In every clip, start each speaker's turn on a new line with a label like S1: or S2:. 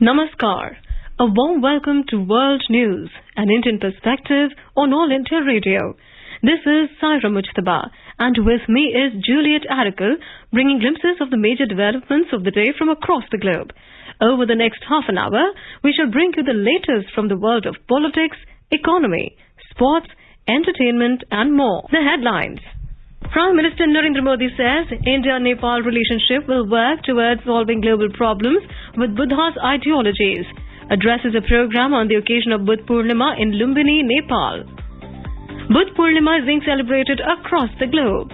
S1: Namaskar. A warm welcome to World News, an Indian perspective on All India Radio. This is Saira Mujtaba, and with me is Juliet Arakel, bringing glimpses of the major developments of the day from across the globe. Over the next half an hour, we shall bring you the latest from the world of politics, economy, sports, entertainment and more. The headlines. Prime Minister Narendra Modi says India-Nepal relationship will work towards solving global problems with Buddha's ideologies. Addresses a program on the occasion of Buddha Purnima in Lumbini, Nepal. Buddha Purnima is being celebrated across the globe.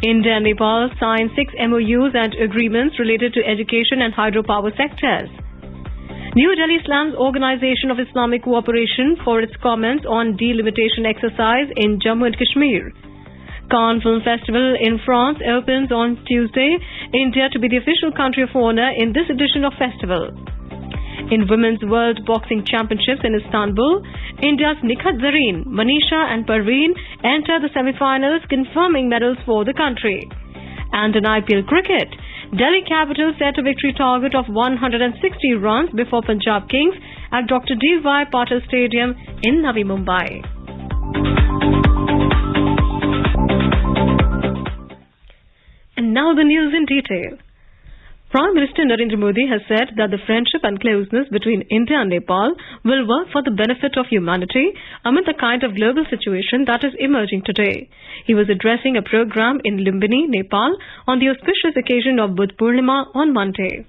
S1: India and Nepal signed 6 MOUs and agreements related to education and hydropower sectors. New Delhi slams Organization of Islamic Cooperation for its comments on delimitation exercise in Jammu and Kashmir. Cannes Film Festival in France opens on Tuesday, India to be the official country of honor in this edition of festival. In Women's World Boxing Championships in Istanbul, India's Nikhat Zareen, Manisha and Parveen enter the semi-finals, confirming medals for the country. And in IPL cricket, Delhi Capitals set a victory target of 160 runs before Punjab Kings at Dr. D.Y. Patil Stadium in Navi Mumbai. And now the news in detail. Prime Minister Narendra Modi has said that the friendship and closeness between India and Nepal will work for the benefit of humanity amid the kind of global situation that is emerging today. He was addressing a program in Lumbini, Nepal on the auspicious occasion of Buddha Purnima on Monday.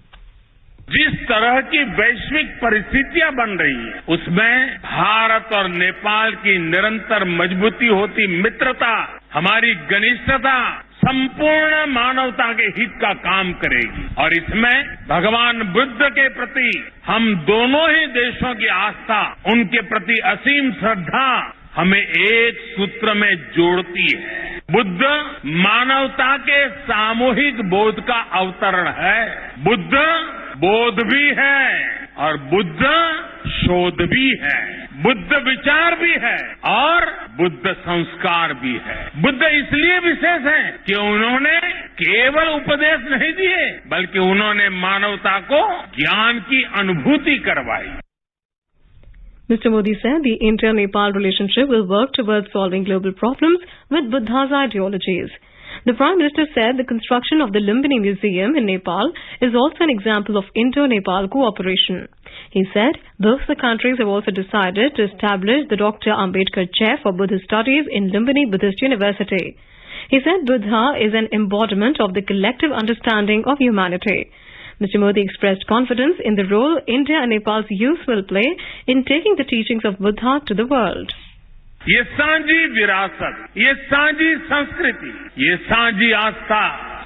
S2: जिस तरह की वैश्विक परिस्थितियां बन रही हैं, उसमें भारत और नेपाल की निरंतर मजबूती होती मित्रता, हमारी घनिष्ठता संपूर्ण मानवता के हित का काम करेगी और इसमें भगवान बुद्ध के प्रति हम दोनों ही देशों की आस्था, उनके प्रति असीम श्रद्धा हमें एक सूत्र में जोड़ती है। बुद्ध मानवता के सामूहिक बोध का अवतरण है। बुद्ध बोध भी है और बुद्ध शोध भी है, बुद्ध विचार भी है और बुद्ध संस्कार भी है। बुद्ध इसलिए विशेष है कि उन्होंने केवल उपदेश नहीं दिए, बल्कि उन्होंने मानवता को ज्ञान की अनुभूति करवाई।
S1: Mr. Modi said the India-Nepal relationship will work towards solving global problems with Buddha's ideologies. The Prime Minister said the construction of the Lumbini Museum in Nepal is also an example of Indo-Nepal cooperation. He said both the countries have also decided to establish the Dr. Ambedkar Chair for Buddhist Studies in Lumbini Buddhist University. He said Buddha is an embodiment of the collective understanding of humanity. Mr. Modi expressed confidence in the role India and Nepal's youth will play in taking the teachings of Buddha to the world.
S2: ये साझी विरासत, ये साझी संस्कृति, ये साझी आस्था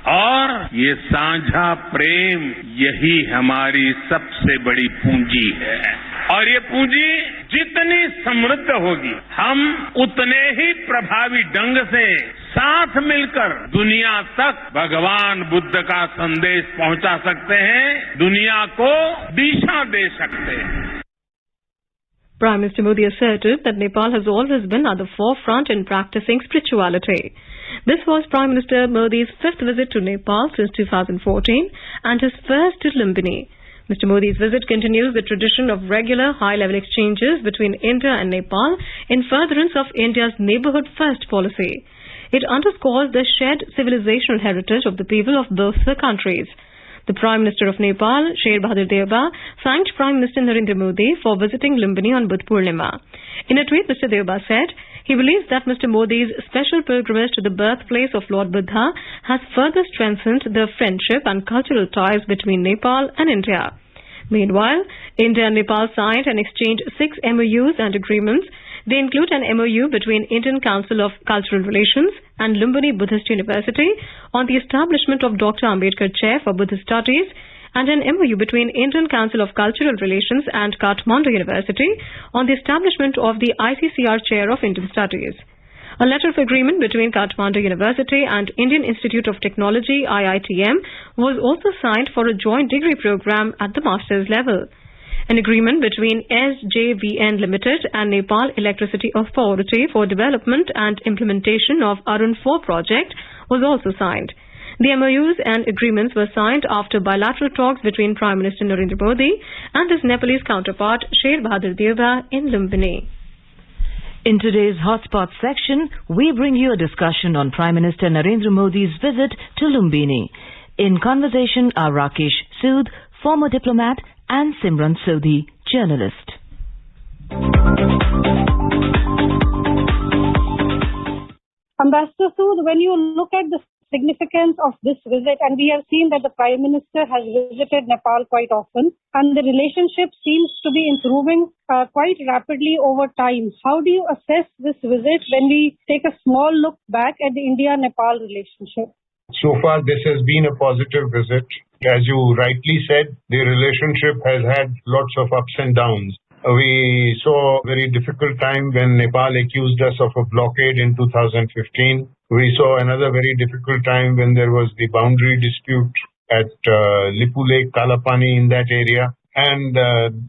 S2: और ये साझा प्रेम, यही हमारी सबसे बड़ी पूंजी है और ये पूंजी जितनी समृद्ध होगी, हम उतने ही प्रभावी ढंग से साथ मिलकर दुनिया तक भगवान बुद्ध का संदेश पहुंचा सकते हैं, दुनिया को दिशा दे सकते हैं।
S1: Prime Minister Modi asserted that Nepal has always been at the forefront in practicing spirituality. This was Prime Minister Modi's 5th visit to Nepal since 2014 and his first to Lumbini. Mr. Modi's visit continues the tradition of regular high-level exchanges between India and Nepal in furtherance of India's neighbourhood first policy. It underscores the shared civilizational heritage of the people of both the countries. The Prime Minister of Nepal, Sher Bahadur Deuba, thanked Prime Minister Narendra Modi for visiting Lumbini on Buddha Purnima. In a tweet, Mr. Deuba said he believes that Mr. Modi's special pilgrimage to the birthplace of Lord Buddha has further strengthened the friendship and cultural ties between Nepal and India. Meanwhile, India and Nepal signed and exchanged 6 MOUs and agreements. They include an MOU between Indian Council of Cultural Relations and Lumbini Buddhist University on the establishment of Dr. Ambedkar Chair for Buddhist Studies and an MOU between Indian Council of Cultural Relations and Kathmandu University on the establishment of the ICCR Chair of Indian Studies. A letter of agreement between Kathmandu University and Indian Institute of Technology IITM was also signed for a joint degree program at the master's level. An agreement between SJVN Limited and Nepal Electricity Authority for development and implementation of Arun 4 project was also signed. The MOUs and agreements were signed after bilateral talks between Prime Minister Narendra Modi and his Nepalese counterpart Sher Bahadur Deuba in Lumbini.
S3: In today's Hotspot section, we bring you a discussion on Prime Minister Narendra Modi's visit to Lumbini. In conversation are Rakesh Sood, former diplomat, and Simran Sodhi, journalist.
S4: Ambassador Sood, when you look at the significance of this visit, and we have seen that the Prime Minister has visited Nepal quite often, and the relationship seems to be improving quite rapidly over time. How do you assess this visit when we take a small look back at the India-Nepal relationship?
S5: So far, this has been a positive visit. As you rightly said, the relationship has had lots of ups and downs. We saw a very difficult time when Nepal accused us of a blockade in 2015. We saw another very difficult time when there was the boundary dispute at Lipu Lake, Kalapani in that area. And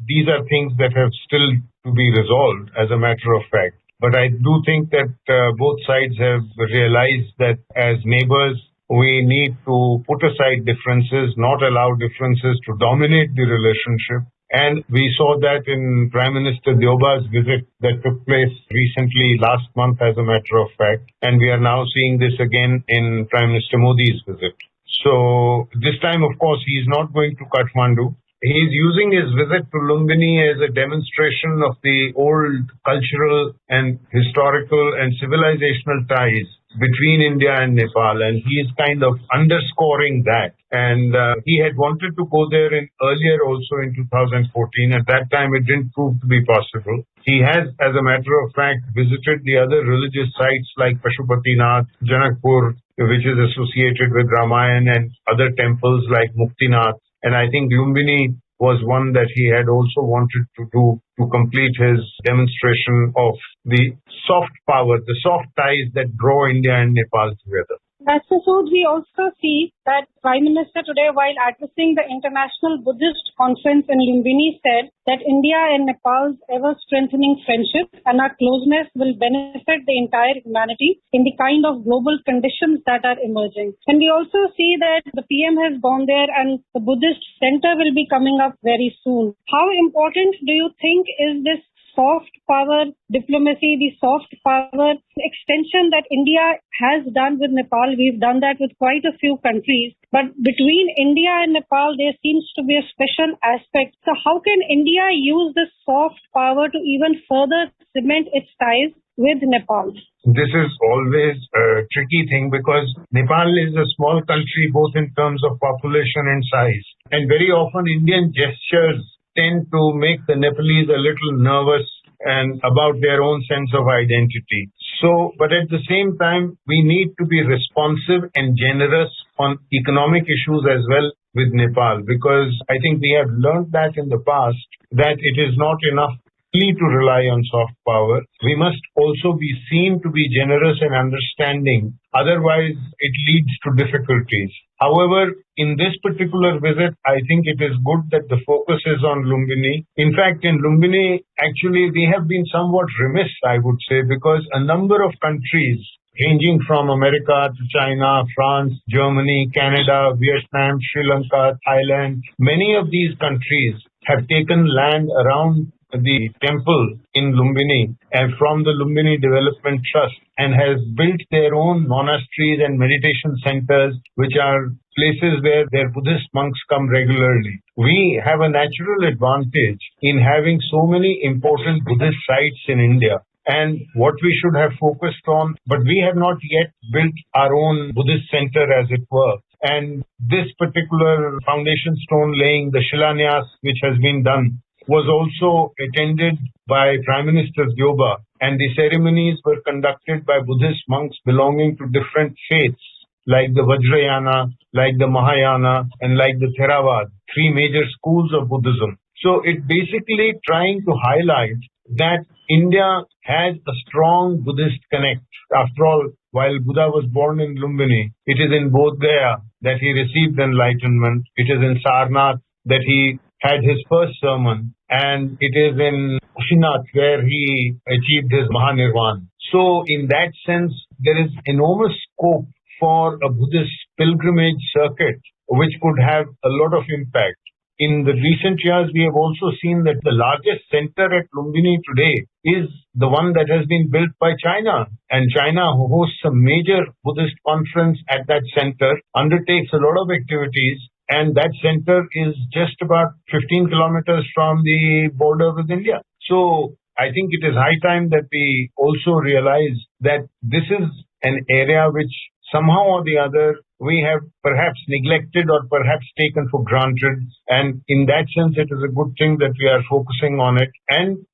S5: these are things that have still to be resolved as a matter of fact. But I do think that both sides have realized that as neighbors, we need to put aside differences, not allow differences to dominate the relationship. And we saw that in Prime Minister Deuba's visit that took place recently last month, as a matter of fact. And we are now seeing this again in Prime Minister Modi's visit. So this time, of course, he is not going to Kathmandu. He is using his visit to Lumbini as a demonstration of the old cultural and historical and civilizational ties between India and Nepal, and he is kind of underscoring that. And he had wanted to go there earlier also in 2014. At that time, it didn't prove to be possible. He has, as a matter of fact, visited the other religious sites like Pashupatinath, Janakpur, which is associated with Ramayana, and other temples like Muktinath. And I think Lumbini was one that he had also wanted to do to complete his demonstration of the soft power, the soft ties that draw India and Nepal together.
S4: Ambassador Sood, we also see that Prime Minister today, while addressing the International Buddhist Conference in Lumbini, said that India and Nepal's ever-strengthening friendship and our closeness will benefit the entire humanity in the kind of global conditions that are emerging. And we also see that the PM has gone there and the Buddhist Center will be coming up very soon. How important do you think is this soft power diplomacy, the soft power extension that India has done with Nepal? We've done that with quite a few countries. But between India and Nepal, there seems to be a special aspect. So how can India use this soft power to even further cement its ties with Nepal?
S5: This is always a tricky thing because Nepal is a small country both in terms of population and size. And very often Indian gestures tend to make the Nepalese a little nervous and about their own sense of identity. So, but at the same time, we need to be responsive and generous on economic issues as well with Nepal, because I think we have learned that in the past that it is not enough to rely on soft power. We must also be seen to be generous and understanding. Otherwise, it leads to difficulties. However, in this particular visit, I think it is good that the focus is on Lumbini. In fact, in Lumbini, actually, we have been somewhat remiss, I would say, because a number of countries ranging from America to China, France, Germany, Canada, Vietnam, Sri Lanka, Thailand, many of these countries have taken land around the temple in Lumbini and from the Lumbini Development Trust and has built their own monasteries and meditation centers, which are places where their Buddhist monks come regularly. We have a natural advantage in having so many important Buddhist sites in India. And what we should have focused on, but we have not yet built our own Buddhist center, as it were. And this particular foundation stone laying, the Shilanyas, which has been done, was also attended by Prime Minister Deuba, and the ceremonies were conducted by Buddhist monks belonging to different faiths, like the Vajrayana, like the Mahayana, and like the Theravada, three major schools of Buddhism. So it basically trying to highlight that India has a strong Buddhist connect. After all, while Buddha was born in Lumbini, it is in Bodh Gaya that he received enlightenment. It is in Sarnath that he had his first sermon, and it is in Kushinath where he achieved his Mahanirvan. So in that sense, there is enormous scope for a Buddhist pilgrimage circuit, which could have a lot of impact. In the recent years, we have also seen that the largest center at Lumbini today is the one that has been built by China. And China hosts a major Buddhist conference at that center, undertakes a lot of activities, and that center is just about 15 kilometers from the border with India. So I think it is high time that we also realize that this is an area which somehow or the other we have perhaps neglected or perhaps taken for granted. And in that sense, it is a good thing that we are focusing on it.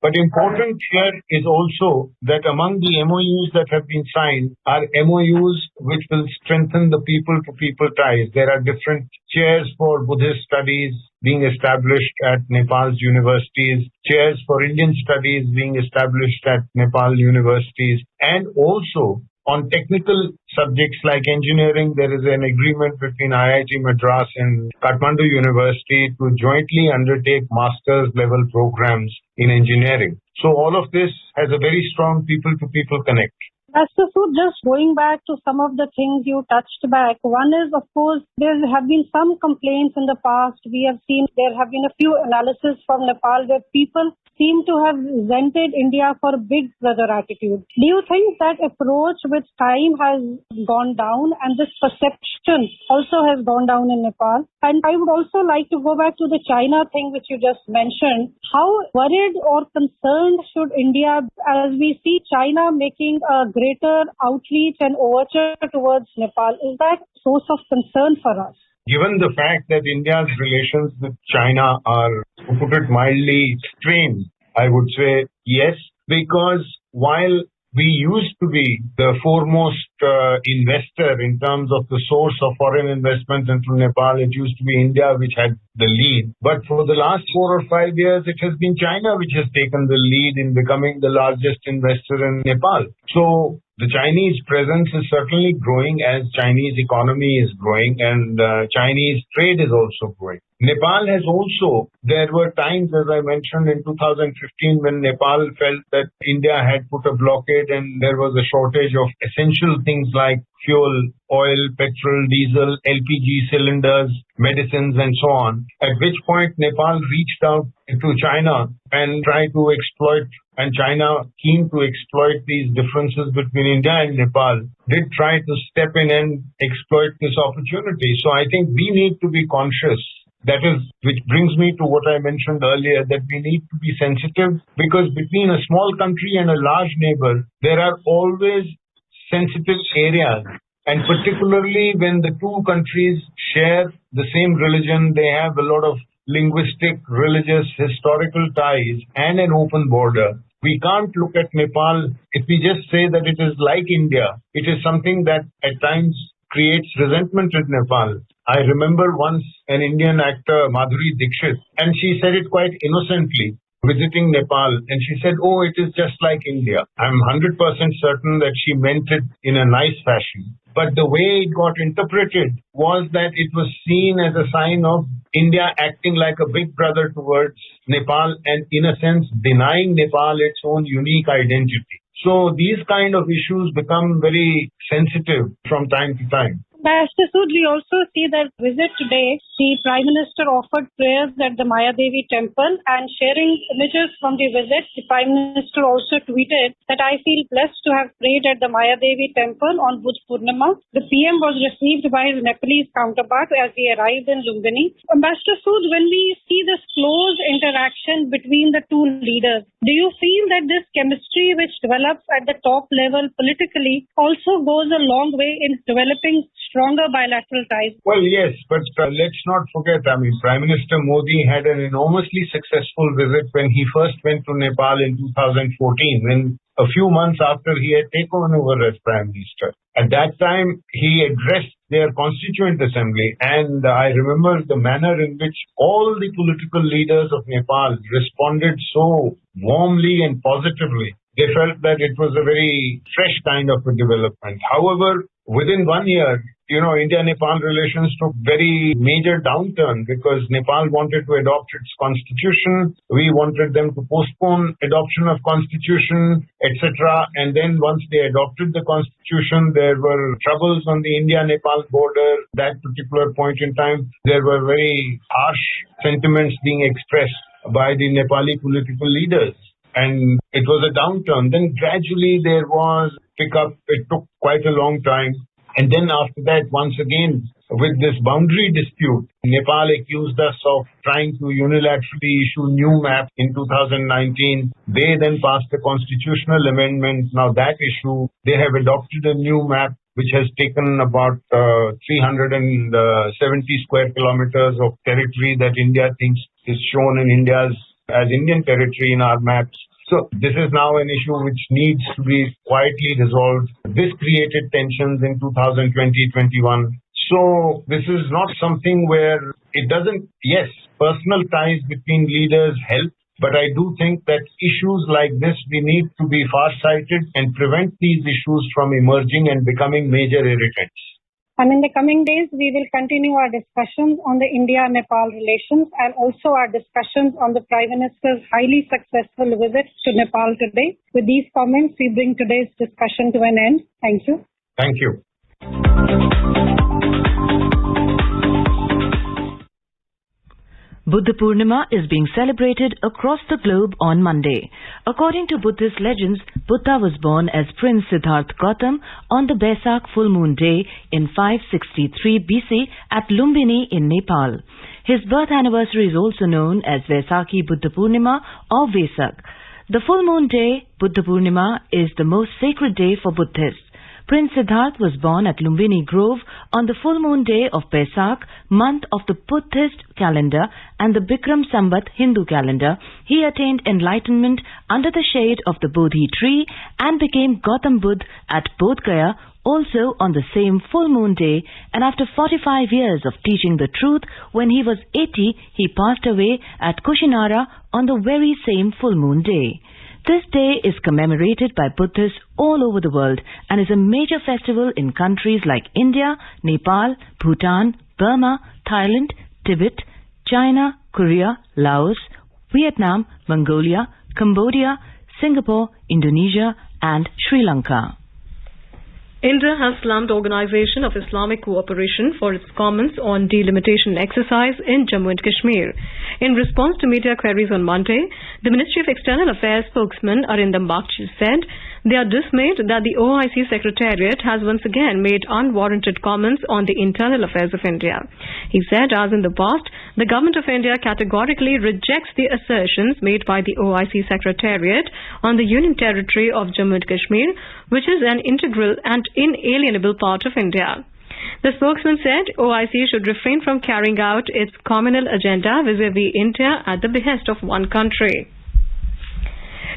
S5: But important here is also that among the MOUs that have been signed are MOUs which will strengthen the people-to-people ties. There are different chairs for Buddhist studies being established at Nepal's universities, chairs for Indian studies being established at Nepal universities, and also on technical subjects like engineering, there is an agreement between IIT Madras and Kathmandu University to jointly undertake master's level programs in engineering. So all of this has a very strong people-to-people connect.
S4: Master Sood, just going back to some of the things you touched back. One is, of course, there have been some complaints in the past. We have seen there have been a few analysis from Nepal where people seem to have resented India for a big brother attitude. Do you think that approach with time has gone down and this perception also has gone down in Nepal? And I would also like to go back to the China thing which you just mentioned. How worried or concerned should India, as we see China making a greater outreach and overture towards Nepal, is that a source of concern for us?
S5: Given the fact that India's relations with China are, to put it mildly, strained, I would say yes, because while we used to be the foremost investor in terms of the source of foreign investment into Nepal, it used to be India which had the lead. But for the last 4 or 5 years, it has been China which has taken the lead in becoming the largest investor in Nepal. So the Chinese presence is certainly growing as Chinese economy is growing and Chinese trade is also growing. Nepal has also, there were times, as I mentioned, in 2015 when Nepal felt that India had put a blockade and there was a shortage of essential things like fuel, oil, petrol, diesel, LPG cylinders, medicines and so on, at which point Nepal reached out to China and tried to exploit, and China, keen to exploit these differences between India and Nepal, did try to step in and exploit this opportunity. So I think we need to be conscious. That is, which brings me to what I mentioned earlier, that we need to be sensitive because between a small country and a large neighbor, there are always sensitive areas. And particularly when the two countries share the same religion, they have a lot of linguistic, religious, historical ties and an open border. We can't look at Nepal if we just say that it is like India. It is something that at times creates resentment in Nepal. I remember once an Indian actor, Madhuri Dixit, and she said it quite innocently, visiting Nepal, and she said, "Oh, it is just like India." I'm 100% certain that she meant it in a nice fashion. But the way it got interpreted was that it was seen as a sign of India acting like a big brother towards Nepal and in a sense denying Nepal its own unique identity. So these kind of issues become very sensitive from time to time.
S4: Master Sood, we also see that visit today, the Prime Minister offered prayers at the Maya Devi temple and sharing images from the visit, the Prime Minister also tweeted that I feel blessed to have prayed at the Maya Devi temple on Purnima. The PM was received by his Nepalese counterpart as he arrived in Lumbini. Master Sood, when we see this close interaction between the two leaders, do you feel that this chemistry which develops at the top level politically also goes a long way in developing stronger bilateral ties?
S5: Well, yes, but let's not forget, Prime Minister Modi had an enormously successful visit when he first went to Nepal in 2014, when a few months after he had taken over as Prime Minister. At that time, he addressed their constituent assembly, and I remember the manner in which all the political leaders of Nepal responded so warmly and positively. they felt that it was a very fresh kind of a development. However, within 1 year, India-Nepal relations took very major downturn because Nepal wanted to adopt its constitution. We wanted them to postpone adoption of constitution, etc. And then once they adopted the constitution, there were troubles on the India-Nepal border. That particular point in time, there were very harsh sentiments being expressed by the Nepali political leaders. And it was a downturn. Then gradually there was pickup. It took quite a long time. And then after that, once again, with this boundary dispute, Nepal accused us of trying to unilaterally issue new map in 2019. They then passed a constitutional amendment. Now that issue, they have adopted a new map which has taken about 370 square kilometers of territory that India thinks is shown in as Indian territory in our maps. So this is now an issue which needs to be quietly resolved. This created tensions in 2020-21. So this is not something where it doesn't, yes, personal ties between leaders help, but I do think that issues like this, we need to be far-sighted and prevent these issues from emerging and becoming major irritants.
S4: And in the coming days, we will continue our discussions on the India-Nepal relations and also our discussions on the Prime Minister's highly successful visit to Nepal today. With these comments, we bring today's discussion to an end. Thank you.
S5: Thank you.
S3: Buddha Purnima is being celebrated across the globe on Monday. According to Buddhist legends, Buddha was born as Prince Siddhartha Gautam on the Baisakh full moon day in 563 BC at Lumbini in Nepal. His birth anniversary is also known as Vaisakhi Buddha Purnima or Vesak. The full moon day, Buddha Purnima, is the most sacred day for Buddhists. Prince Siddhartha was born at Lumbini Grove on the full moon day of Baisakh, month of the Buddhist calendar and the Bikram Sambat Hindu calendar. He attained enlightenment under the shade of the Bodhi tree and became Gautam Buddha at Bodh Gaya, also on the same full moon day, and after 45 years of teaching the truth, when he was 80, he passed away at Kushinara on the very same full moon day. This day is commemorated by Buddhists all over the world and is a major festival in countries like India, Nepal, Bhutan, Burma, Thailand, Tibet, China, Korea, Laos, Vietnam, Mongolia, Cambodia, Singapore, Indonesia and Sri Lanka.
S1: India has slammed Organization of Islamic Cooperation for its comments on delimitation exercise in Jammu and Kashmir. In response to media queries on Monday, the Ministry of External Affairs spokesman Arindam Bagchi said they are dismayed that the OIC Secretariat has once again made unwarranted comments on the internal affairs of India. He said, as in the past, the Government of India categorically rejects the assertions made by the OIC Secretariat on the Union Territory of Jammu and Kashmir, which is an integral and inalienable part of India. The spokesman said OIC should refrain from carrying out its communal agenda vis-a-vis India at the behest of one country.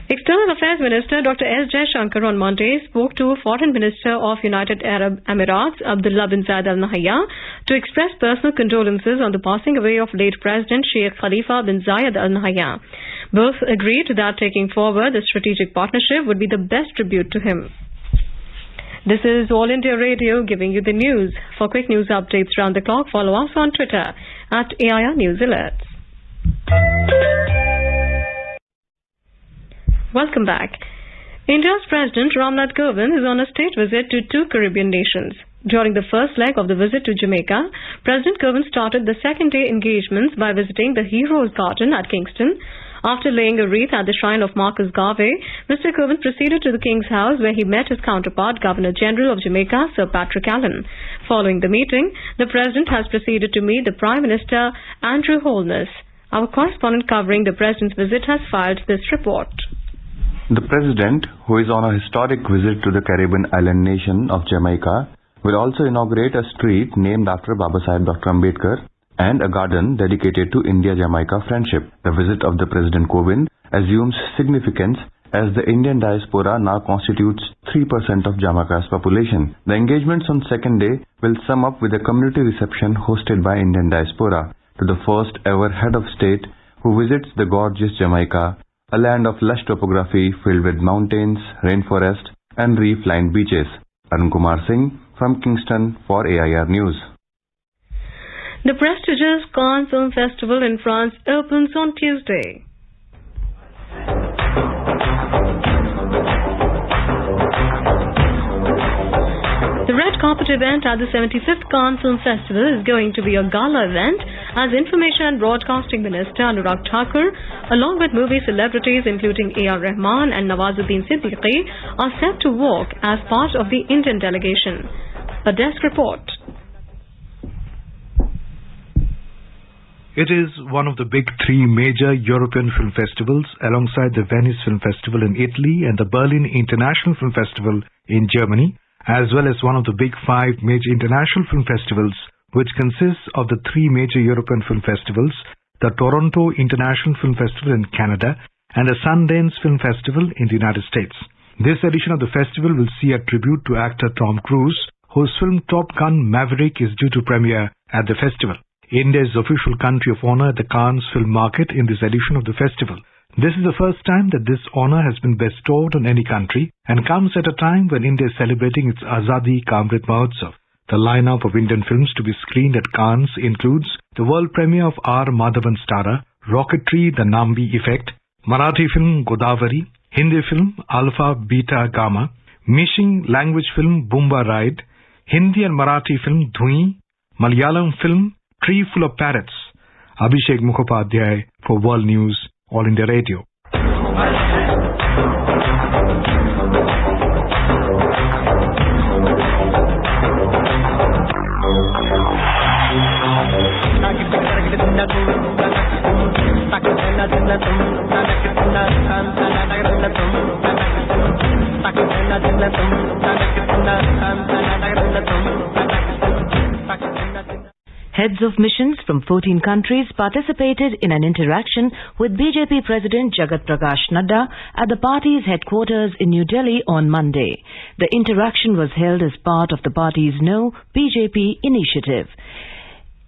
S1: External Affairs Minister Dr. S. Jaishankar on Monday spoke to Foreign Minister of United Arab Emirates Abdullah bin Zayed Al Nahyan to express personal condolences on the passing away of late President Sheikh Khalifa bin Zayed Al Nahyan. Both agreed that taking forward the strategic partnership would be the best tribute to him. This is All India Radio giving you the news. For quick news updates round the clock, follow us on Twitter at AIR News Alerts. Welcome back. India's President Ramnath Kovind is on a state visit to 2 Caribbean nations. During the first leg of the visit to Jamaica, President Kovind started the second-day engagements by visiting the Heroes Garden at Kingston. After laying a wreath at the shrine of Marcus Garvey, Mr. Kovind proceeded to the King's House where he met his counterpart, Governor-General of Jamaica, Sir Patrick Allen. Following the meeting, the President has proceeded to meet the Prime Minister, Andrew Holness. Our correspondent covering the President's visit has filed this report.
S6: The President, who is on a historic visit to the Caribbean island nation of Jamaica, will also inaugurate a street named after Babasaheb Dr. Ambedkar and a garden dedicated to India-Jamaica friendship. The visit of the President Kovind assumes significance as the Indian diaspora now constitutes 3% of Jamaica's population. The engagements on second day will sum up with a community reception hosted by Indian diaspora to the first ever head of state who visits the gorgeous Jamaica a land of lush topography filled with mountains, rainforest and reef-lined beaches. Arun Kumar Singh from Kingston for AIR News.
S1: The prestigious Cannes Film Festival in France opens on Tuesday. The red carpet event at the 75th Cannes Film Festival is going to be a gala event as Information and Broadcasting Minister Anurag Thakur, along with movie celebrities including A.R. Rahman and Nawazuddin Siddiqui, are set to walk as part of the Indian delegation. A desk report.
S7: It is one of the big three major European film festivals alongside the Venice Film Festival in Italy and the Berlin International Film Festival in Germany, as well as one of the big five major international film festivals, which consists of the three major European film festivals, the Toronto International Film Festival in Canada and the Sundance Film Festival in the United States. This edition of the festival will see a tribute to actor Tom Cruise, whose film Top Gun Maverick is due to premiere at the festival. India is the official country of honor at the Cannes Film Market in this edition of the festival. This is the first time that this honor has been bestowed on any country and comes at a time when India is celebrating its Azadi Ka Amrit Mahotsav. The lineup of Indian films to be screened at Cannes includes the world premiere of R. Madhavan's Tara, Rocketry The Nambi Effect, Marathi film Godavari, Hindi film Alpha Beta Gamma, Mishing language film Bumba Ride, Hindi and Marathi film Dhui, Malayalam film Tree Full of Parrots. Abhishek Mukhopadhyay for World News, All India Radio.
S3: Heads of missions from 14 countries participated in an interaction with BJP President Jagat Prakash Nadda at the party's headquarters in New Delhi on Monday. The interaction was held as part of the party's No BJP initiative.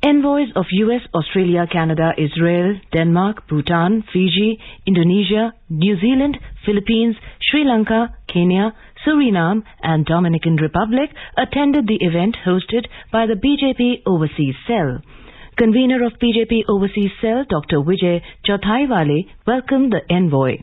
S3: Envoys of US, Australia, Canada, Israel, Denmark, Bhutan, Fiji, Indonesia, New Zealand, Philippines, Sri Lanka, Kenya, Suriname and Dominican Republic attended the event hosted by the BJP Overseas Cell. Convener of BJP Overseas Cell, Dr. Vijay Chauthaiwale, welcomed the envoy.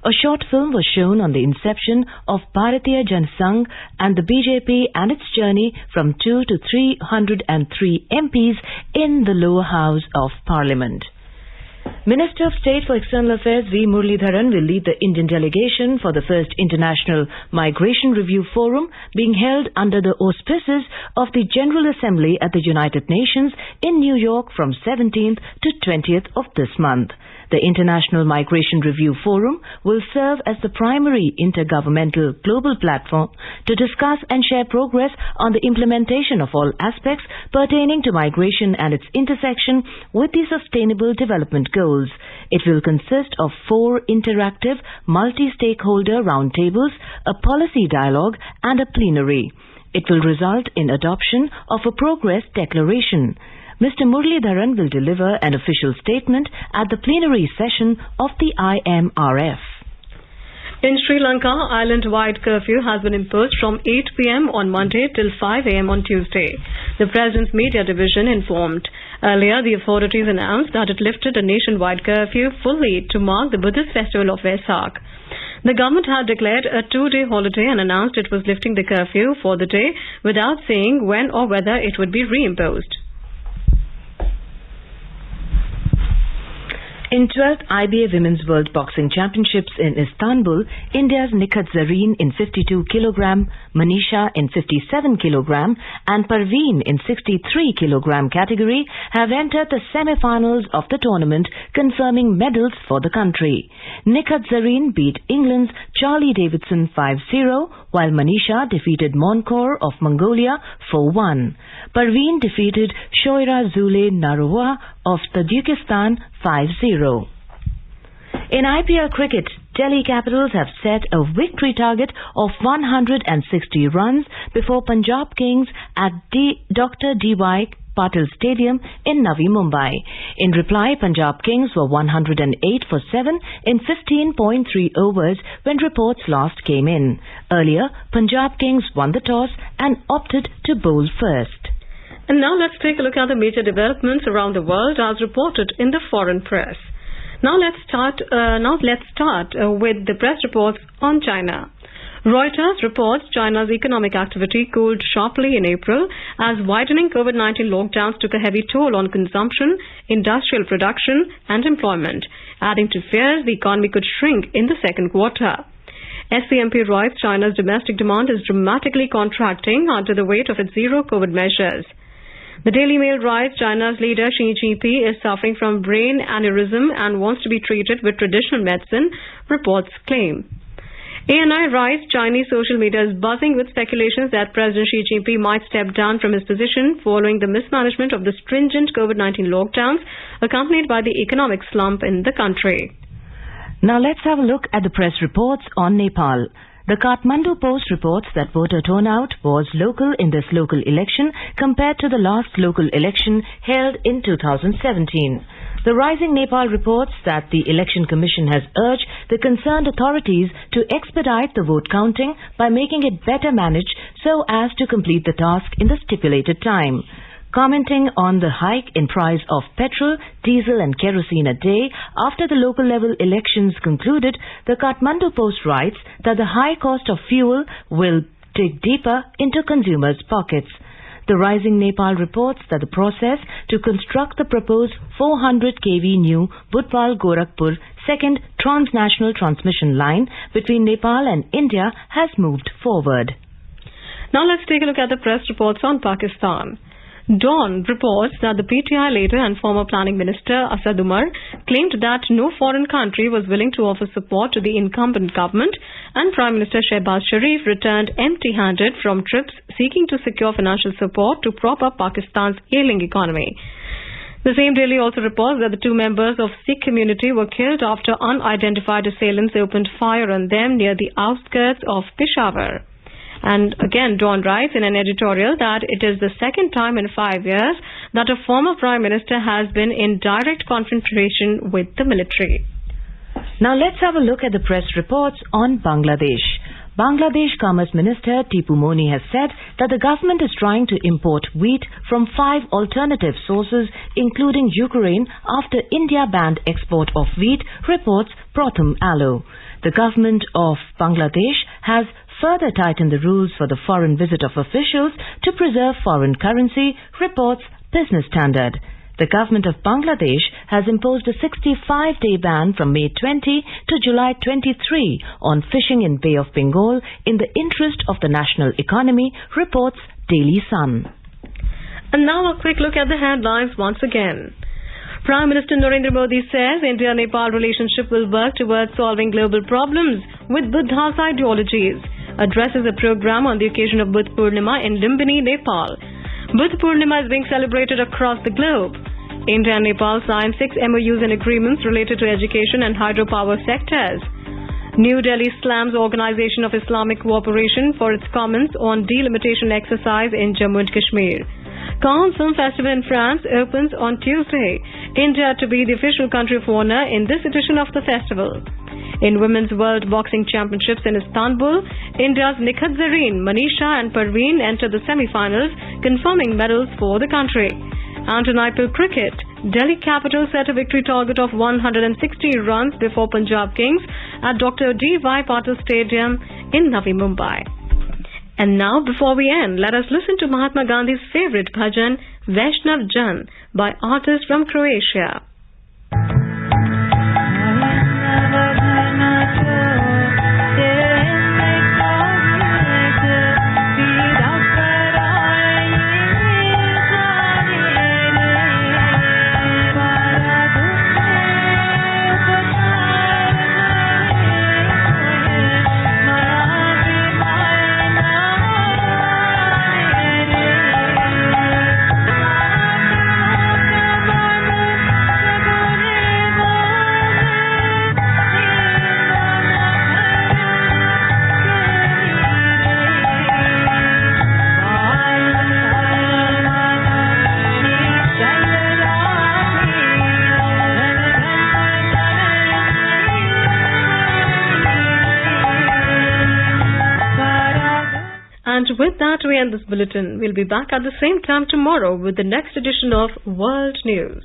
S3: A short film was shown on the inception of Bharatiya Jan Sangh and the BJP and its journey from 2 to 303 MPs in the lower house of Parliament. Minister of State for External Affairs V. Muralidharan will lead the Indian delegation for the first International Migration Review Forum being held under the auspices of the General Assembly at the United Nations in New York from 17th to 20th of this month. The International Migration Review Forum will serve as the primary intergovernmental global platform to discuss and share progress on the implementation of all aspects pertaining to migration and its intersection with the Sustainable Development Goals. It will consist of 4 interactive multi-stakeholder roundtables, a policy dialogue and a plenary. It will result in adoption of a progress declaration. Mr. Muralidharan will deliver an official statement at the plenary session of the IMRF.
S1: In Sri Lanka, island-wide curfew has been imposed from 8 p.m. on Monday till 5 a.m. on Tuesday. The President's Media Division informed. Earlier, the authorities announced that it lifted a nationwide curfew fully to mark the Buddhist festival of Vesak. The government had declared a 2-day holiday and announced it was lifting the curfew for the day without saying when or whether it would be reimposed.
S3: In 12th IBA Women's World Boxing Championships in Istanbul, India's Nikhat Zareen in 52 kg, Manisha in 57 kg and Parveen in 63 kg category have entered the semi-finals of the tournament, confirming medals for the country. Nikhat Zareen beat England's Charlie Davidson 5-0, while Manisha defeated Monkor of Mongolia 4-1. Parveen defeated Shoira Zule Narowa of Tajikistan 5-0. In IPL cricket, Delhi Capitals have set a victory target of 160 runs before Punjab Kings at Dr. D.Y. Patil Stadium in Navi Mumbai. In reply, Punjab Kings were 108 for 7 in 15.3 overs when reports last came in. Earlier, Punjab Kings won the toss and opted to bowl first.
S1: And now let's take a look at the major developments around the world as reported in the foreign press. Now let's start with the press reports on China. Reuters reports China's economic activity cooled sharply in April as widening COVID-19 lockdowns took a heavy toll on consumption, industrial production and employment, adding to fears the economy could shrink in the second quarter. SCMP writes China's domestic demand is dramatically contracting under the weight of its zero COVID measures. The Daily Mail writes China's leader Xi Jinping is suffering from brain aneurysm and wants to be treated with traditional medicine, reports claim. ANI writes Chinese social media is buzzing with speculations that President Xi Jinping might step down from his position following the mismanagement of the stringent COVID-19 lockdowns accompanied by the economic slump in the country.
S3: Now let's have a look at the press reports on Nepal. The Kathmandu Post reports that voter turnout was local in this local election compared to the last local election held in 2017. The Rising Nepal reports that the Election Commission has urged the concerned authorities to expedite the vote counting by making it better managed so as to complete the task in the stipulated time. Commenting on the hike in price of petrol, diesel and kerosene a day after the local level elections concluded, the Kathmandu Post writes that the high cost of fuel will dig deeper into consumers' pockets. The Rising Nepal reports that the process to construct the proposed 400 kV new Bhopal-Gorakhpur second transnational transmission line between Nepal and India has moved forward.
S1: Now let's take a look at the press reports on Pakistan. Dawn reports that the PTI leader and former planning minister Asad Umar claimed that no foreign country was willing to offer support to the incumbent government, and Prime Minister Shehbaz Sharif returned empty-handed from trips seeking to secure financial support to prop up Pakistan's ailing economy. The same daily also reports that the two members of Sikh community were killed after unidentified assailants opened fire on them near the outskirts of Peshawar. And again, Dawn writes in an editorial that it is the second time in 5 years that a former Prime Minister has been in direct confrontation with the military.
S3: Now let's have a look at the press reports on Bangladesh. Bangladesh Commerce Minister Tipu Moni has said that the government is trying to import wheat from 5 alternative sources, including Ukraine, after India banned export of wheat, reports Pratham Alo. The government of Bangladesh has further tightened the rules for the foreign visit of officials to preserve foreign currency, reports Business Standard. The government of Bangladesh has imposed a 65-day ban from May 20 to July 23 on fishing in Bay of Bengal in the interest of the national economy, reports Daily Sun.
S1: And now a quick look at the headlines once again. Prime Minister Narendra Modi says India-Nepal relationship will work towards solving global problems with Buddha's ideologies. Addresses a program on the occasion of Buddha Purnima in Lumbini, Nepal. Buddha Purnima is being celebrated across the globe. India and Nepal signed 6 MOUs and agreements related to education and hydropower sectors. New Delhi slams Organization of Islamic Cooperation for its comments on delimitation exercise in Jammu and Kashmir. Cannes Film Festival in France opens on Tuesday. India to be the official country of honor in this edition of the festival. In Women's World Boxing Championships in Istanbul, India's Nikhat Zareen, Manisha and Parveen enter the semi-finals, confirming medals for the country. And in IPL cricket, Delhi Capitals set a victory target of 160 runs before Punjab Kings at Dr. D.Y. Patil Stadium in Navi Mumbai. And now, before we end, let us listen to Mahatma Gandhi's favorite bhajan, Vaishnav Jan, by artists from Croatia. with that, we end this bulletin. We'll be back at the same time tomorrow with the next edition of World News.